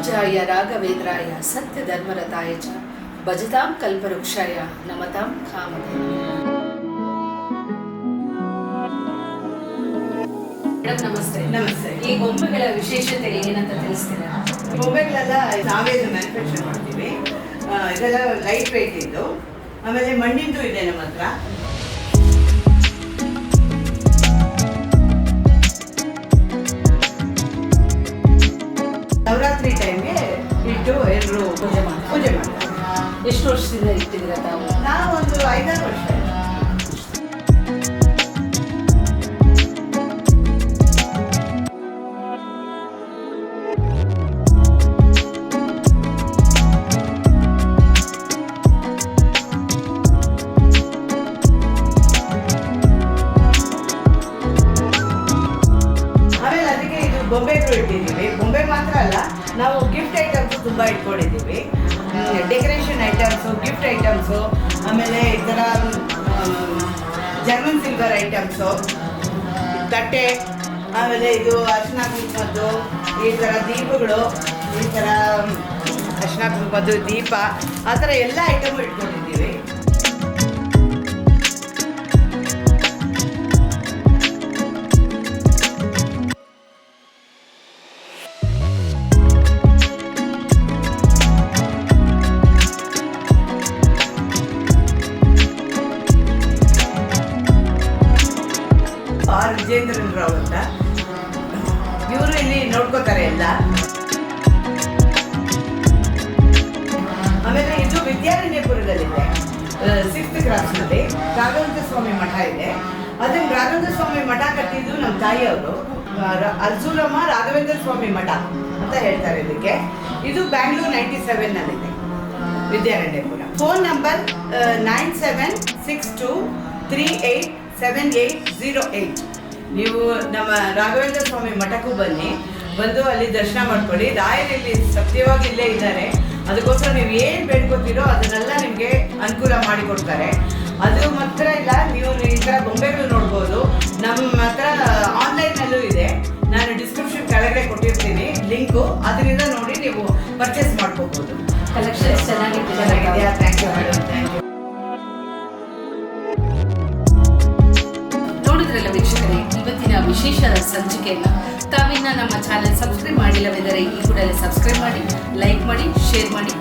ರಾಮಾನುಜಾಯ ರಾಘವೇಂದ್ರಾಯ ಸತ್ಯಧರ್ಮರತಾಯ ಚ ಭಜತಾಂ ಕಲ್ಪವೃಕ್ಷಾಯ ನಮತಾಂ ಕಾಮಧೇನವೇ. ಮೇಡಮ್ ನಮಸ್ತೆ. ನಮಸ್ತೆ. ಈ ಗೊಂಬೆಗಳ ವಿಶೇಷತೆ ಏನಂತ ತಿಳಿಸ್ತೀರಾ? ಗೊಂಬೆಗಳೆಲ್ಲ ನಾವೇ ಮ್ಯಾನುಫ್ಯಾಕ್ಚರ್ ಮಾಡ್ತೀವಿ. ಇದೆಲ್ಲ ಲೈಟ್ ವೆಯ್ಟ್ ಇದ್ದು, ಆಮೇಲೆ ಮಣ್ಣಿಂದು ಇದೆ ನಮ್ಮ ಹತ್ರ. ನವರಾತ್ರಿ ಟೈಮ್ಗೆ ಇಟ್ಟು ಎಲ್ಲರೂ ಪೂಜೆ ಮಾಡ್ತಾರೆ. ಎಷ್ಟು ವರ್ಷದಿಂದ ಇಟ್ಟಿದ್ದೀರಾ ತಾವು? ನಾವು ಒಂದು 5-6 ವರ್ಷ. ಆಮೇಲೆ ಅದಕ್ಕೆ ಇದು ಬೊಂಬೆಗಳು ಇಟ್ಟಿದ್ದೀವಿ. ಬೊಂಬೆ ಮಾತ್ರ ಅಲ್ಲ, ನಾವು ಗಿಫ್ಟ್ ಐಟಮ್ಸು ತುಂಬ ಇಟ್ಕೊಂಡಿದ್ದೀವಿ. ಡೆಕೋರೇಷನ್ ಐಟಮ್ಸು, ಗಿಫ್ಟ್ ಐಟಮ್ಸು, ಆಮೇಲೆ ಈ ಥರ ಜರ್ಮನ್ ಸಿಲ್ವರ್ ಐಟಮ್ಸು, ತಟ್ಟೆ, ಆಮೇಲೆ ಇದು ಅರಿಶಿನ ಕುಂಕುಮದ್ದು, ಈ ಥರ ದೀಪಗಳು, ಈ ಥರ ಅರಿಶಿನ ಕುಂಕುಮದ್ದು ದೀಪ, ಆ ಥರ ಎಲ್ಲ ಐಟಮು ಇಟ್ಕೊಂಡಿದ್ದೀವಿ. ವಿಜೇಂದ್ರನ್ ರಾವ್ ಅಂತ ಇವರು ಇಲ್ಲಿ ನೋಡ್ಕೋತಾರೆ ಎಲ್ಲ. ಆಮೇಲೆ ಇದು ವಿದ್ಯಾರಣ್ಯಪುರದಲ್ಲಿದೆ, 6th ಕ್ರಾಸ್ನಲ್ಲಿ ರಾಘವೇಂದ್ರ ಸ್ವಾಮಿ ಮಠ ಇದೆ. ಅದನ್ನು ರಾಘವೇಂದ್ರ ಸ್ವಾಮಿ ಮಠ ಕಟ್ಟಿದ್ದು ನಮ್ಮ ತಾಯಿಯವರು. ಅರ್ಜುನಮ್ಮ ರಾಘವೇಂದ್ರ ಸ್ವಾಮಿ ಮಠ ಅಂತ ಹೇಳ್ತಾರೆ ಇದಕ್ಕೆ. ಇದು ಬ್ಯಾಂಗ್ಳೂರ್ 97ನಲ್ಲಿದೆ, ವಿದ್ಯಾರಣ್ಯಪುರ. Phone number 9762387808. ನೀವು ನಮ್ಮ ರಾಘವೇಂದ್ರ ಸ್ವಾಮಿ ಮಠಕ್ಕೂ ಬಂದು ಅಲ್ಲಿ ದರ್ಶನ ಮಾಡ್ಕೊಳ್ಳಿ. ರಾಯರಲ್ಲಿ ಸತ್ಯವಾಗಿ ಇಲ್ಲೇ ಇದ್ದಾರೆ. ಅದಕ್ಕೋಸ್ಕರ ನೀವು ಏನು ಬೇಡ್ಕೋತೀರೋ ಅದನ್ನೆಲ್ಲ ನಿಮಗೆ ಅನುಕೂಲ ಮಾಡಿಕೊಡ್ತಾರೆ. ಅದು ಮಾತ್ರ ಇಲ್ಲ, ನೀವು ಈ ಥರ ಗೊಂಬೆಗಳು ನೋಡ್ಬೋದು. ನಮ್ಮ ಹತ್ರ ಆನ್ಲೈನಲ್ಲೂ ಇದೆ. ನಾನು ಡಿಸ್ಕ್ರಿಪ್ಷನ್ ಕೆಳಗಡೆ ಕೊಟ್ಟಿರ್ತೀನಿ ಲಿಂಕು, ಅದರಿಂದ ನೋಡಿ ನೀವು ಪರ್ಚೇಸ್ ಮಾಡ್ಕೋಬೋದು. ಕಲೆಕ್ಷನ್ಸ್ ಚೆನ್ನಾಗಿದೆಯಾ? Thank you madam, thank you. ನೋಡಿದ್ರಲ್ಲ ವೀಕ್ಷಕರೇ, ಇವತ್ತಿನ ವಿಶೇಷ ಸಂಚಿಕೆಯನ್ನು ತಾವಿನ್ನ ನಮ್ಮ ಚಾನೆಲ್ ಸಬ್ಸ್ಕ್ರೈಬ್ ಮಾಡಿಲ್ಲವೆಂದರೆ ಈ ಕೂಡಲೇ ಸಬ್ಸ್ಕ್ರೈಬ್ ಮಾಡಿ, ಲೈಕ್ ಮಾಡಿ, ಶೇರ್ ಮಾಡಿ.